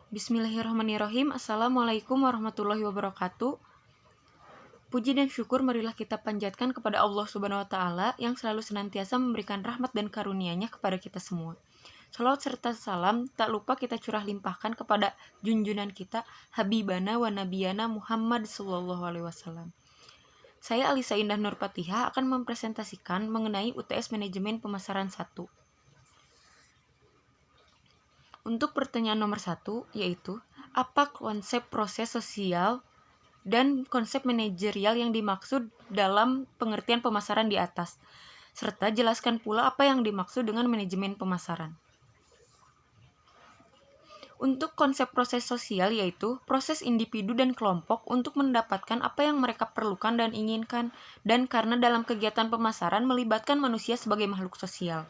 Bismillahirrahmanirrahim. Assalamualaikum warahmatullahi wabarakatuh. Puji dan syukur marilah kita panjatkan kepada Allah Subhanahu wa Ta'ala yang selalu senantiasa memberikan rahmat dan karunia-Nya kepada kita semua. Salawat serta salam tak lupa kita curah limpahkan kepada junjungan kita Habibana wa Nabiyana Muhammad sallallahu alaihi wasallam. Saya Alisa Indah Nurpatihah akan mempresentasikan mengenai UTS Manajemen Pemasaran 1. Untuk pertanyaan nomor 1, yaitu apa konsep proses sosial dan konsep manajerial yang dimaksud dalam pengertian pemasaran di atas, serta jelaskan pula apa yang dimaksud dengan manajemen pemasaran. Untuk konsep proses sosial yaitu proses individu dan kelompok untuk mendapatkan apa yang mereka perlukan dan inginkan, dan karena dalam kegiatan pemasaran melibatkan manusia sebagai makhluk sosial.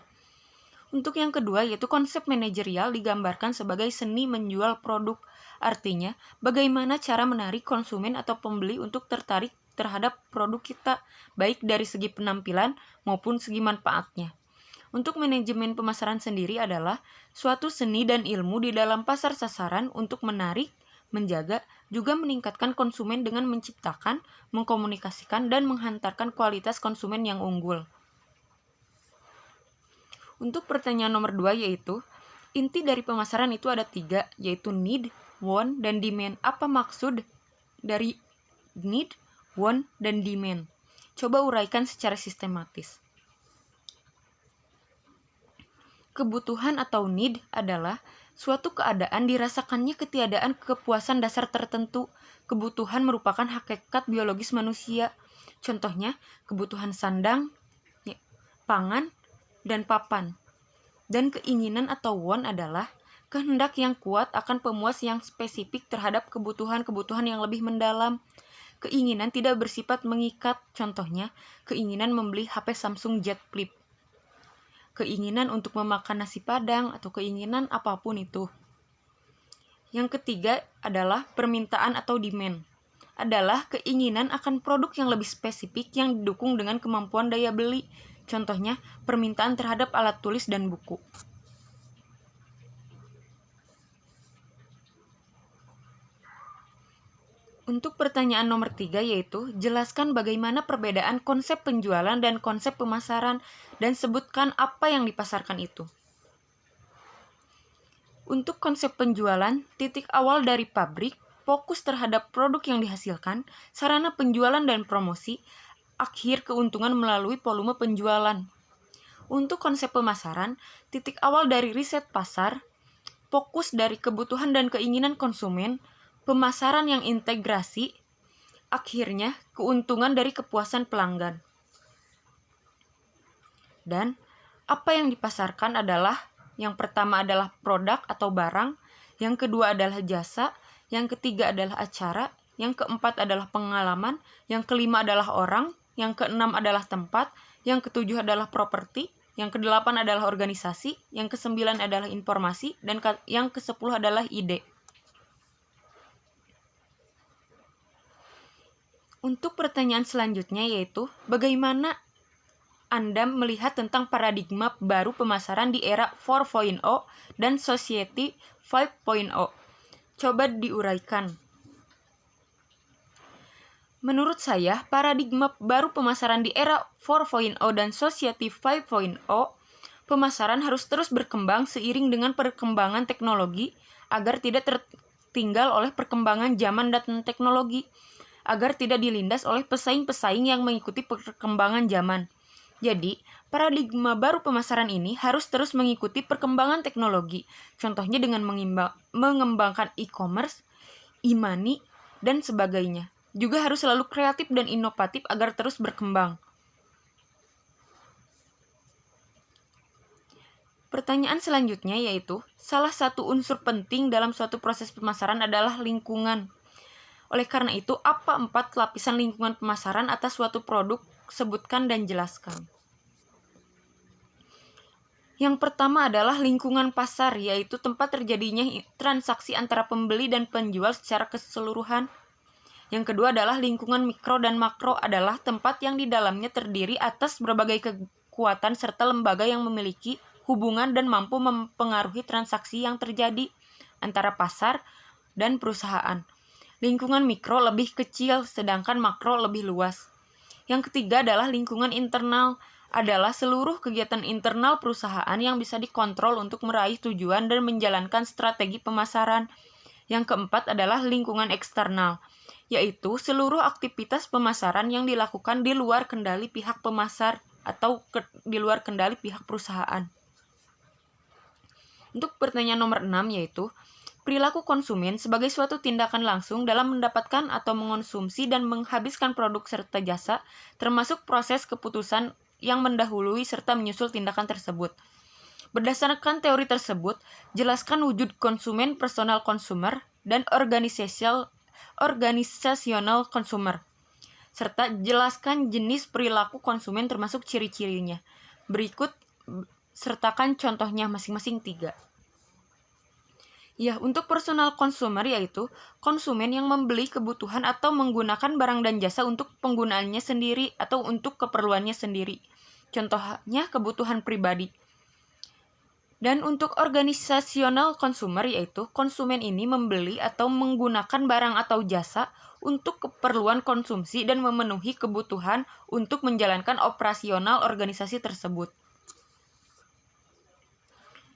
Untuk yang kedua yaitu konsep manajerial digambarkan sebagai seni menjual produk, artinya bagaimana cara menarik konsumen atau pembeli untuk tertarik terhadap produk kita, baik dari segi penampilan maupun segi manfaatnya. Untuk manajemen pemasaran sendiri adalah suatu seni dan ilmu di dalam pasar sasaran untuk menarik, menjaga, juga meningkatkan konsumen dengan menciptakan, mengkomunikasikan, dan menghantarkan kualitas konsumen yang unggul. Untuk pertanyaan nomor 2 yaitu, inti dari pemasaran itu ada 3, yaitu need, want, dan demand. Apa maksud dari need, want, dan demand? Coba uraikan secara sistematis. Kebutuhan atau need adalah suatu keadaan dirasakannya ketiadaan kepuasan dasar tertentu. Kebutuhan merupakan hakikat biologis manusia. Contohnya, kebutuhan sandang, pangan, dan papan. Dan keinginan atau want adalah kehendak yang kuat akan pemuas yang spesifik terhadap kebutuhan-kebutuhan yang lebih mendalam. Keinginan tidak bersifat mengikat, contohnya keinginan membeli HP Samsung Z Flip, keinginan untuk memakan nasi padang, atau keinginan apapun itu. Yang ketiga adalah permintaan atau demand, adalah keinginan akan produk yang lebih spesifik yang didukung dengan kemampuan daya beli. Contohnya, permintaan terhadap alat tulis dan buku. Untuk pertanyaan nomor 3 yaitu, jelaskan bagaimana perbedaan konsep penjualan dan konsep pemasaran, dan sebutkan apa yang dipasarkan itu. Untuk konsep penjualan, titik awal dari pabrik, fokus terhadap produk yang dihasilkan, sarana penjualan dan promosi, akhir keuntungan melalui volume penjualan. Untuk konsep pemasaran, titik awal dari riset pasar, fokus dari kebutuhan dan keinginan konsumen, pemasaran yang integrasi, akhirnya keuntungan dari kepuasan pelanggan. Dan apa yang dipasarkan adalah, yang pertama adalah produk atau barang, yang kedua adalah jasa, yang ketiga adalah acara, yang keempat adalah pengalaman, yang kelima adalah orang, yang keenam adalah tempat, yang ketujuh adalah properti, yang kedelapan adalah organisasi, yang kesembilan adalah informasi, dan yang kesepuluh adalah ide. Untuk pertanyaan selanjutnya yaitu, bagaimana Anda melihat tentang paradigma baru pemasaran di era 4.0 dan Society 5.0? Coba diuraikan. Menurut saya, paradigma baru pemasaran di era 4.0 dan Society 5.0, pemasaran harus terus berkembang seiring dengan perkembangan teknologi agar tidak tertinggal oleh perkembangan zaman dan teknologi, agar tidak dilindas oleh pesaing-pesaing yang mengikuti perkembangan zaman. Jadi, paradigma baru pemasaran ini harus terus mengikuti perkembangan teknologi, contohnya dengan mengembangkan e-commerce, e-money, dan sebagainya. Juga harus selalu kreatif dan inovatif agar terus berkembang. Pertanyaan selanjutnya yaitu, salah satu unsur penting dalam suatu proses pemasaran adalah lingkungan. Oleh karena itu, apa 4 lapisan lingkungan pemasaran atas suatu produk? Sebutkan dan jelaskan. Yang pertama adalah lingkungan pasar, yaitu tempat terjadinya transaksi antara pembeli dan penjual secara keseluruhan. Yang kedua adalah lingkungan mikro dan makro, adalah tempat yang di dalamnya terdiri atas berbagai kekuatan serta lembaga yang memiliki hubungan dan mampu mempengaruhi transaksi yang terjadi. antara pasar dan perusahaan. Lingkungan mikro lebih kecil, sedangkan makro lebih luas. Yang ketiga adalah lingkungan internal, adalah seluruh kegiatan internal perusahaan yang bisa dikontrol untuk meraih tujuan dan menjalankan strategi pemasaran. Yang keempat adalah lingkungan eksternal, yaitu seluruh aktivitas pemasaran yang dilakukan di luar kendali pihak pemasar atau di luar kendali pihak perusahaan. Untuk pertanyaan nomor 6 yaitu, perilaku konsumen sebagai suatu tindakan langsung dalam mendapatkan atau mengonsumsi dan menghabiskan produk serta jasa, termasuk proses keputusan yang mendahului serta menyusul tindakan tersebut. Berdasarkan teori tersebut, jelaskan wujud konsumen, personal consumer, dan organisasional consumer, serta jelaskan jenis perilaku konsumen termasuk ciri-cirinya. Berikut sertakan contohnya masing-masing 3. Ya, untuk personal consumer yaitu konsumen yang membeli kebutuhan atau menggunakan barang dan jasa untuk penggunaannya sendiri atau untuk keperluannya sendiri. Contohnya kebutuhan pribadi. Dan untuk organisasional consumer yaitu konsumen ini membeli atau menggunakan barang atau jasa untuk keperluan konsumsi dan memenuhi kebutuhan untuk menjalankan operasional organisasi tersebut.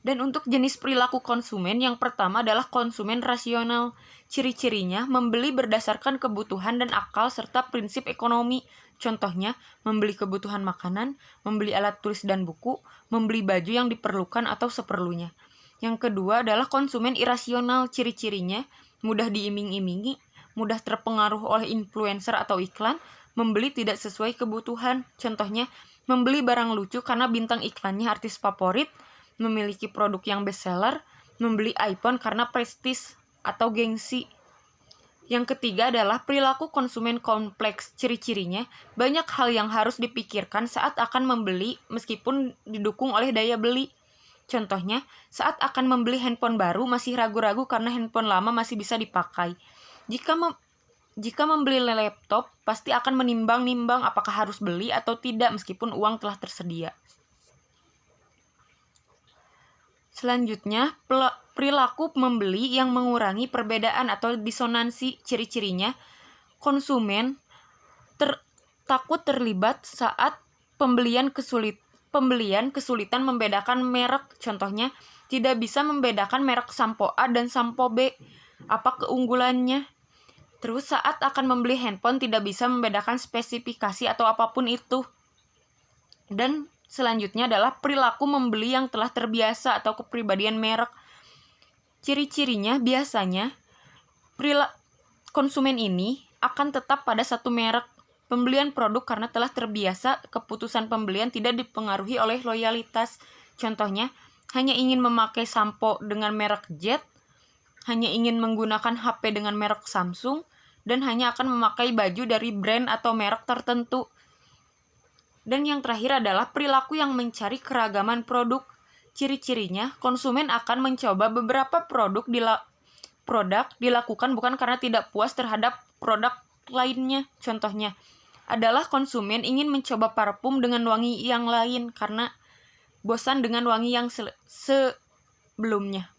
Dan untuk jenis perilaku konsumen, yang pertama adalah konsumen rasional. Ciri-cirinya membeli berdasarkan kebutuhan dan akal serta prinsip ekonomi. Contohnya, membeli kebutuhan makanan, membeli alat tulis dan buku, membeli baju yang diperlukan atau seperlunya. Yang kedua adalah konsumen irasional. Ciri-cirinya mudah diiming-imingi, mudah terpengaruh oleh influencer atau iklan, membeli tidak sesuai kebutuhan. Contohnya, membeli barang lucu karena bintang iklannya artis favorit, memiliki produk yang bestseller, membeli iPhone karena prestis atau gengsi. Yang ketiga adalah perilaku konsumen kompleks. Ciri-cirinya, banyak hal yang harus dipikirkan saat akan membeli meskipun didukung oleh daya beli. Contohnya, saat akan membeli handphone baru masih ragu-ragu karena handphone lama masih bisa dipakai. Jika membeli laptop, pasti akan menimbang-nimbang apakah harus beli atau tidak meskipun uang telah tersedia. Selanjutnya, perilaku membeli yang mengurangi perbedaan atau disonansi. Ciri-cirinya, konsumen takut terlibat saat pembelian kesulitan membedakan merek. Contohnya, tidak bisa membedakan merek sampo A dan sampo B. Apa keunggulannya? Terus saat akan membeli handphone tidak bisa membedakan spesifikasi atau apapun itu. Dan selanjutnya adalah perilaku membeli yang telah terbiasa atau kepribadian merek. Ciri-cirinya biasanya konsumen ini akan tetap pada satu merek. Pembelian produk karena telah terbiasa, keputusan pembelian tidak dipengaruhi oleh loyalitas. Contohnya, hanya ingin memakai sampo dengan merek Jet, hanya ingin menggunakan HP dengan merek Samsung, dan hanya akan memakai baju dari brand atau merek tertentu. Dan yang terakhir adalah perilaku yang mencari keragaman produk. Ciri-cirinya, konsumen akan mencoba beberapa produk dilakukan bukan karena tidak puas terhadap produk lainnya. Contohnya, adalah konsumen ingin mencoba parfum dengan wangi yang lain karena bosan dengan wangi yang sebelumnya.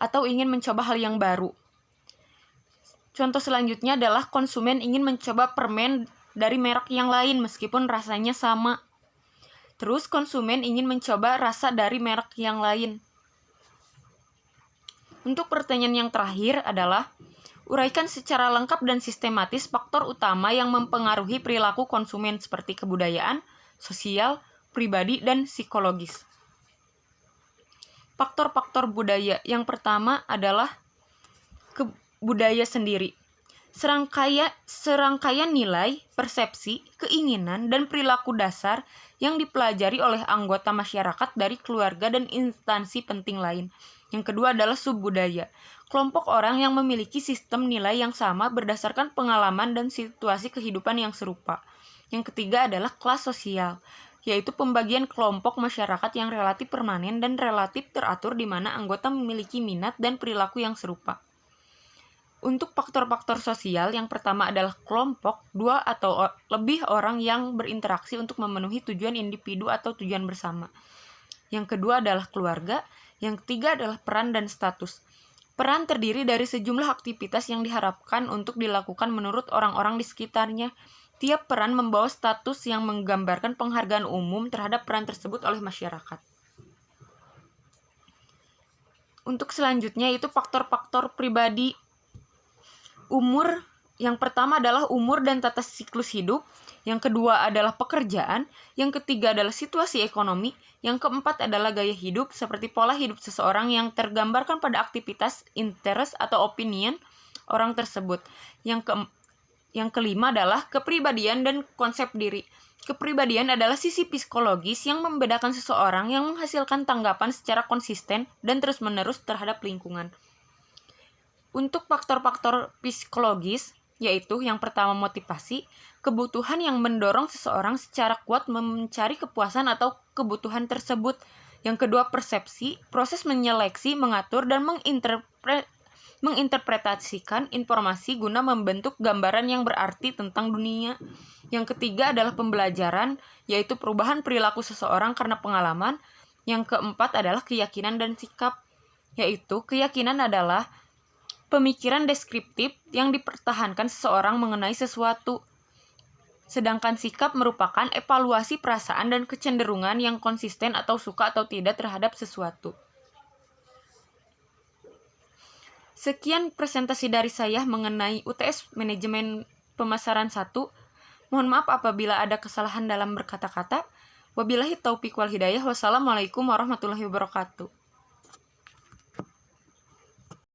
Atau ingin mencoba hal yang baru. Contoh selanjutnya adalah konsumen ingin mencoba permen dari merek yang lain meskipun rasanya sama. Terus konsumen ingin mencoba rasa dari merek yang lain. Untuk pertanyaan yang terakhir adalah, uraikan secara lengkap dan sistematis faktor utama yang mempengaruhi perilaku konsumen seperti kebudayaan, sosial, pribadi, dan psikologis. Faktor-faktor budaya yang pertama adalah budaya sendiri. Serangkaian nilai, persepsi, keinginan, dan perilaku dasar yang dipelajari oleh anggota masyarakat dari keluarga dan instansi penting lain. Yang kedua adalah subbudaya. Kelompok orang yang memiliki sistem nilai yang sama berdasarkan pengalaman dan situasi kehidupan yang serupa. Yang ketiga adalah kelas sosial, yaitu pembagian kelompok masyarakat yang relatif permanen dan relatif teratur di mana anggota memiliki minat dan perilaku yang serupa. Untuk faktor-faktor sosial, yang pertama adalah kelompok, 2 atau lebih orang yang berinteraksi untuk memenuhi tujuan individu atau tujuan bersama. Yang kedua adalah keluarga, Yang ketiga adalah peran dan status. Peran terdiri dari sejumlah aktivitas yang diharapkan untuk dilakukan menurut orang-orang di sekitarnya. Tiap peran membawa status yang menggambarkan penghargaan umum terhadap peran tersebut oleh masyarakat. Untuk selanjutnya itu faktor-faktor pribadi. Umur, yang pertama adalah umur dan tata siklus hidup. Yang kedua adalah pekerjaan. Yang ketiga adalah situasi ekonomi. Yang keempat adalah gaya hidup, seperti pola hidup seseorang yang tergambarkan pada aktivitas, interest, atau opinion orang tersebut. Yang kelima adalah kepribadian dan konsep diri. Kepribadian adalah sisi psikologis yang membedakan seseorang yang menghasilkan tanggapan secara konsisten dan terus-menerus terhadap lingkungan. Untuk faktor-faktor psikologis, yaitu yang pertama motivasi, kebutuhan yang mendorong seseorang secara kuat mencari kepuasan atau kebutuhan tersebut. Yang kedua persepsi, proses menyeleksi, mengatur, dan menginterpretasikan informasi guna membentuk gambaran yang berarti tentang dunia. Yang ketiga adalah pembelajaran, yaitu perubahan perilaku seseorang karena pengalaman. Yang keempat adalah keyakinan dan sikap, yaitu keyakinan adalah pemikiran deskriptif yang dipertahankan seseorang mengenai sesuatu. Sedangkan sikap merupakan evaluasi perasaan dan kecenderungan yang konsisten atau suka atau tidak terhadap sesuatu. Sekian presentasi dari saya mengenai UTS Manajemen Pemasaran 1. Mohon maaf apabila ada kesalahan dalam berkata-kata. Wabillahi taufiq wal hidayah. Wassalamualaikum warahmatullahi wabarakatuh.